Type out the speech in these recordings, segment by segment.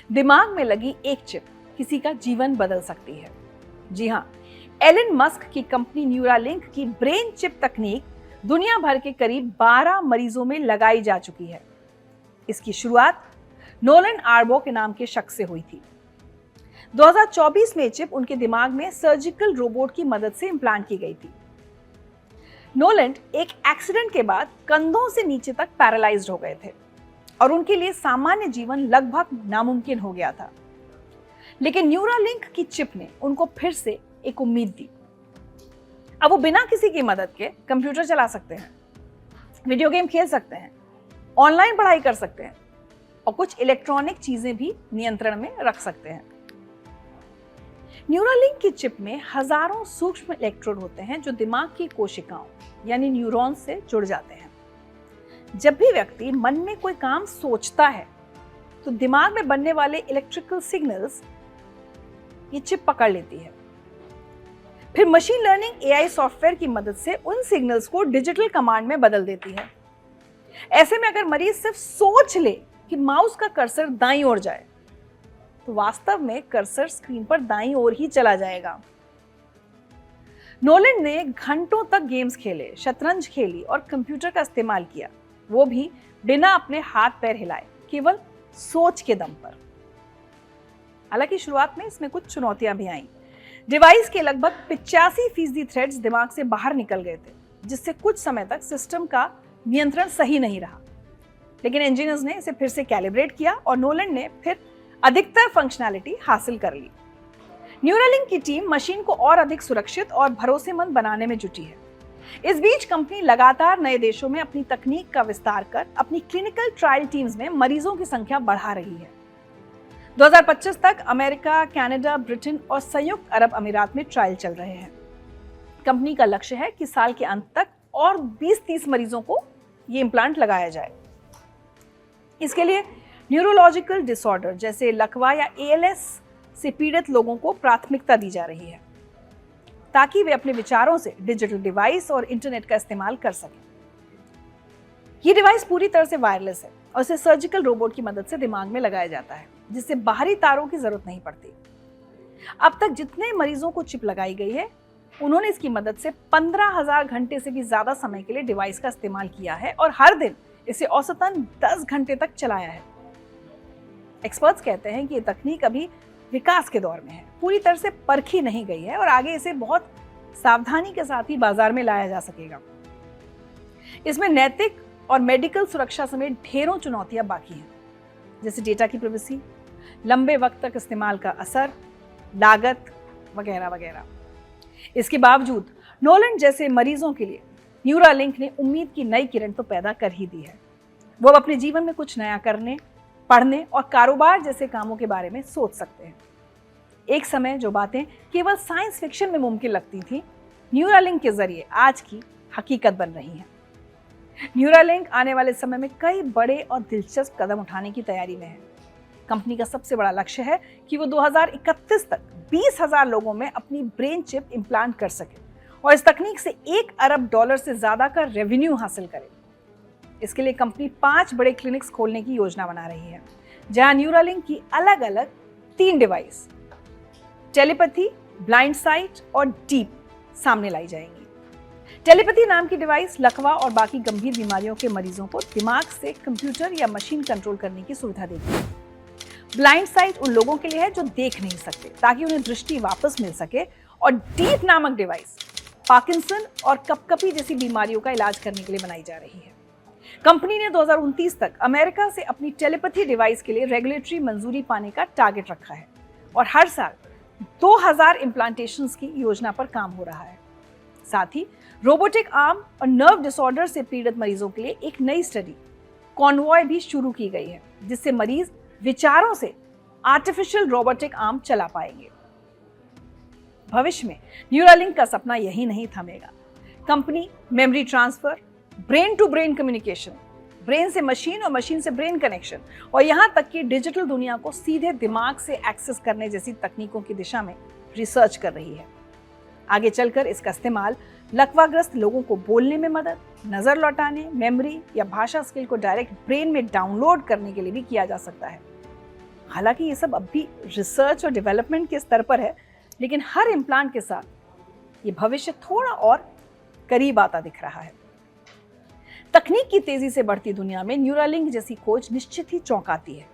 दिमाग में लगी एक चिप किसी का जीवन बदल सकती है। जी हाँ, एलन मस्क की कंपनी न्यूरालिंक की ब्रेन चिप तकनीक दुनिया भर के करीब 12 मरीजों में लगाई जा चुकी है। इसकी शुरुआत नोलन आर्बो के नाम के शख्स से हुई थी। 2024 में चिप उनके दिमाग में सर्जिकल रोबोट की मदद से इम्प्लांट की गई थी। नोलन एक एक्सीडेंट के बाद कंधों से नीचे तक पैरालाइज्ड हो गए थे और उनके लिए सामान्य जीवन लगभग नामुमकिन हो गया था। लेकिन न्यूरालिंक की चिप ने उनको फिर से एक उम्मीद दी। अब वो बिना किसी की मदद के कंप्यूटर चला सकते हैं, वीडियो गेम खेल सकते हैं, ऑनलाइन पढ़ाई कर सकते हैं और कुछ इलेक्ट्रॉनिक चीजें भी नियंत्रण में रख सकते हैं। न्यूरालिंक की चिप में हजारों सूक्ष्म इलेक्ट्रोड होते हैं जो दिमाग की कोशिकाओं यानी न्यूरॉन्स से जुड़ जाते हैं। जब भी व्यक्ति मन में कोई काम सोचता है तो दिमाग में बनने वाले इलेक्ट्रिकल सिग्नल्स ये चिप पकड़ लेती है। फिर मशीन लर्निंग एआई सॉफ्टवेयर की मदद से उन सिग्नल्स को डिजिटल कमांड में बदल देती है। ऐसे में अगर मरीज सिर्फ सोच ले कि माउस का कर्सर दाईं ओर जाए तो वास्तव में कर्सर स्क्रीन पर दाईं ओर ही चला जाएगा। नोलन ने घंटों तक गेम्स खेले, शतरंज खेली और कंप्यूटर का इस्तेमाल किया, वो भी बिना अपने हाथ पैर हिलाए, केवल सोच के दम पर। हालांकि शुरुआत में इसमें कुछ चुनौतियां भी आईं। डिवाइस के लगभग 85% थ्रेड्स दिमाग से बाहर निकल गए थे, जिससे कुछ समय तक सिस्टम का नियंत्रण सही नहीं रहा। लेकिन इंजीनियर्स ने इसे फिर से कैलिब्रेट किया और नोलन ने फिर अधिकतर फंक्शनैलिटी हासिल कर ली। न्यूरालिंक की टीम मशीन को और अधिक सुरक्षित और भरोसेमंद बनाने में जुटी है। इस बीच कंपनी लगातार नए देशों में अपनी तकनीक का विस्तार कर अपनी क्लिनिकल ट्रायल टीम्स में मरीजों की संख्या बढ़ा रही है। 2025 तक अमेरिका, कनाडा, ब्रिटेन और संयुक्त अरब अमीरात में ट्रायल चल रहे हैं। कंपनी का लक्ष्य है कि साल के अंत तक और 20-30 मरीजों को ये इम्प्लांट लगाया जाए। इसके लिए न्यूरोलॉजिकल डिसऑर्डर जैसे लकवा या एएलएस से पीड़ित लोगों को प्राथमिकता दी जा रही है ताकि वे अपने विचारों से डिजिटल डिवाइस और इंटरनेट का इस्तेमाल कर सकें। ये डिवाइस पूरी तरह से वायरलेस है और इसे सर्जिकल रोबोट की मदद से दिमाग में लगाया जाता है, जिससे बाहरी तारों की जरूरत नहीं पड़ती। अब तक जितने मरीजों को चिप लगाई गई है, उन्होंने इसकी मदद से 15,000 घंटे से भी ज्यादा समय के लिए डिवाइस का इस्तेमाल किया है और हर दिन इसे औसतन 10 घंटे तक चलाया है। एक्सपर्ट्स कहते हैं कि ये तकनीक अभी विकास के दौर में है, पूरी तरह से परखी नहीं गई है और आगे इसे बहुत सावधानी के साथ ही बाजार में लाया जा सकेगा। इसमें नैतिक और मेडिकल सुरक्षा समेत ढेरों चुनौतियां बाकी हैं, जैसे डेटा की प्राइवेसी, लंबे वक्त तक इस्तेमाल का असर, लागत वगैरह वगैरह। इसके बावजूद नोलन जैसे मरीजों के लिए न्यूरालिंक ने उम्मीद की नई किरण तो पैदा कर ही दी है। वो अब अपने जीवन में कुछ नया करने, पढ़ने और कारोबार जैसे कामों के बारे में सोच सकते हैं। एक समय जो बातें केवल साइंस फिक्शन में मुमकिन लगती थी, न्यूरालिंक के जरिए आज की हकीकत बन रही हैं। न्यूरालिंक आने वाले समय में कई बड़े और दिलचस्प कदम उठाने की तैयारी में है। कंपनी का सबसे बड़ा लक्ष्य है कि वो 2031 तक 20,000 लोगों में अपनी ब्रेन चिप इम्प्लांट कर सके और इस तकनीक से $1 अरब से ज्यादा का रेवेन्यू हासिल करे। इसके लिए कंपनी 5 बड़े क्लिनिक्स खोलने की योजना बना रही है, जहां न्यूरालिंक की अलग अलग 3 डिवाइस टेलीपैथी, ब्लाइंड साइट और डीप सामने लाई जाएंगी। टेलीपैथी नाम की डिवाइस लकवा और बाकी गंभीर बीमारियों के मरीजों को दिमाग से कंप्यूटर या मशीन कंट्रोल करने की सुविधा देती है। ब्लाइंड साइट उन लोगों के लिए है जो देख नहीं सकते, ताकि उन्हें दृष्टि वापस मिल सके, और डीप नामक डिवाइस पार्किंसन और कपकपी जैसी बीमारियों का इलाज करने के लिए बनाई जा रही है। कंपनी ने 2029 तक अमेरिका से अपनी टेलीपैथी डिवाइस के लिए रेगुलेटरी मंजूरी पाने का टारगेट रखा है और हर साल 2000 इम्प्लांटेशंस की योजना पर काम हो रहा है। साथ ही रोबोटिक आर्म और नर्व डिसऑर्डर से पीड़ित मरीजों के लिए एक नई स्टडी कॉन्वॉय भी शुरू की गई है, जिससे मरीज विचारों से आर्टिफिशियल रोबोटिक आर्म चला पाएंगे। भविष्य में न्यूरालिंक का सपना यही नहीं थमेगा। Company memory transfer, brain to brain communication, brain से मशीन और मशीन से ब्रेन कनेक्शन और यहाँ तक कि डिजिटल दुनिया को सीधे दिमाग से एक्सेस करने जैसी तकनीकों की दिशा में रिसर्च कर रही है। आगे चलकर इसका इस्तेमाल लकवाग्रस्त लोगों को बोलने में मदद, नजर लौटाने, मेमोरी या भाषा स्किल को डायरेक्ट ब्रेन में डाउनलोड करने के लिए भी किया जा सकता है। हालांकि ये सब अब भी रिसर्च और डेवलपमेंट के स्तर पर है, लेकिन हर इम्प्लांट के साथ ये भविष्य थोड़ा और करीब आता दिख रहा है। तकनीक की तेजी से बढ़ती दुनिया में न्यूरालिंक जैसी खोज निश्चित ही चौंकाती है।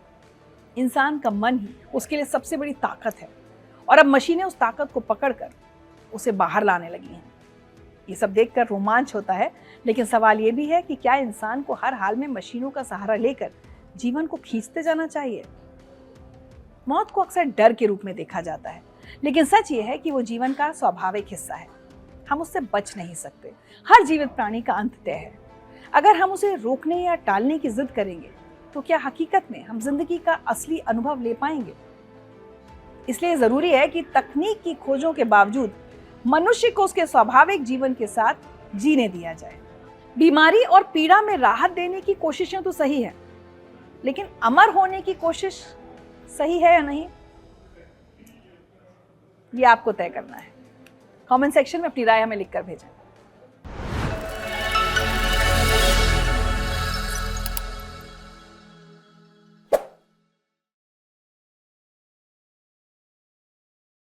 इंसान का मन ही उसके लिए सबसे बड़ी ताकत है और अब मशीनें उस ताकत को पकड़कर उसे बाहर लाने लगी हैं। ये सब देखकर रोमांच होता है, लेकिन सवाल ये भी है कि क्या इंसान को हर हाल में मशीनों का सहारा लेकर जीवन को खींचते जाना चाहिए? मौत को अक्सर डर के रूप में देखा जाता है, लेकिन सच ये है कि वो जीवन का स्वाभाविक हिस्सा है। हम उससे बच नहीं सकते। हर जीवित प्राणी का अंत तय है। अगर हम उसे रोकने या टालने की जिद करेंगे तो क्या हकीकत में हम जिंदगी का असली अनुभव ले पाएंगे? इसलिए जरूरी है कि तकनीक की खोजों के बावजूद मनुष्य को उसके स्वाभाविक जीवन के साथ जीने दिया जाए। बीमारी और पीड़ा में राहत देने की कोशिशें तो सही है, लेकिन अमर होने की कोशिश सही है या नहीं, ये आपको तय करना है। कमेंट सेक्शन में अपनी राय हमें लिखकर भेजें।